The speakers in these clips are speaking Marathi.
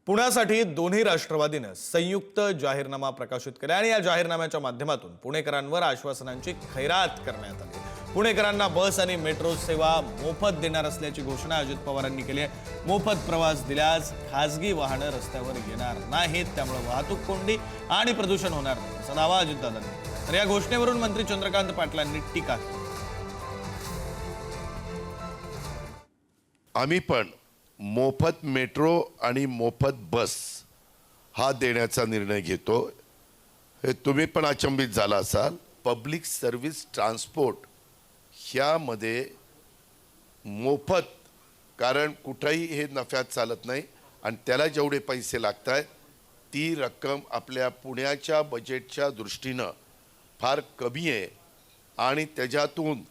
पुण्यासाठी दोन्ही राष्ट्रवादीनं संयुक्त जाहीरनामा प्रकाशित केला आणि या जाहीरनाम्याच्या माध्यमातून पुणेकरांवर आश्वासनांची खैरात करण्यात आली। पुणेकरांना बस आणि मेट्रो सेवा मोफत देणार असल्याची घोषणा अजित पवारांनी केली आहे। मोफत प्रवास दिल्यास खासगी वाहनं रस्त्यावर येणार नाहीत, त्यामुळे वाहतूक कोंडी आणि प्रदूषण होणार नाही असा दावा अजितदादांनी। तर या घोषणेवरून मंत्री चंद्रकांत पाटलांनी टीका केली। आम्ही पण मोफत मेट्रो आणि मोफत बस हा देण्याचा निर्णय घेतो। हे तुम्ही पण अचंबित झाला असाल। पब्लिक सर्व्हिस ट्रान्सपोर्ट ह्यामध्ये मोफत, कारण कुठेही हे नफ्यात चालत नाही आणि त्याला जेवढे पैसे लागत आहेत ती रक्कम आपल्या पुण्याच्या बजेटच्या दृष्टीनं फार कमी आहे आणि त्याच्यातून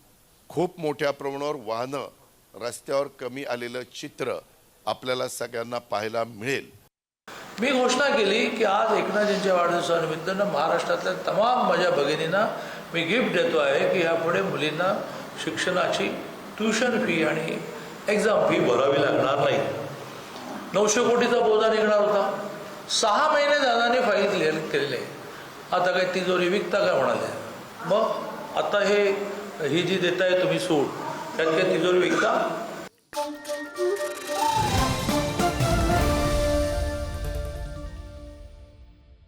खूप मोठ्या प्रमाणावर वाहनं रस्त्यावर कमी आलेलं चित्र आपल्याला सगळ्यांना पाहायला मिळेल। मी घोषणा केली की आज एकनाथजींच्या वाढदिवसानिमित्त महाराष्ट्रातल्या तमाम माझ्या भगिनींना मी गिफ्ट देतो आहे की यापुढे मुलींना शिक्षणाची ट्यूशन फी आणि एक्झाम फी भरावी लागणार नाही। 900 कोटीचा बोजा निघणार होता। 6 महिने दादाने फाईल क्लिअर केलेले, आता काय तिजोरी विकता काय म्हणाले। मग आता ही जी देताय तुम्ही सूट, त्यात काय तिजोरी विकता?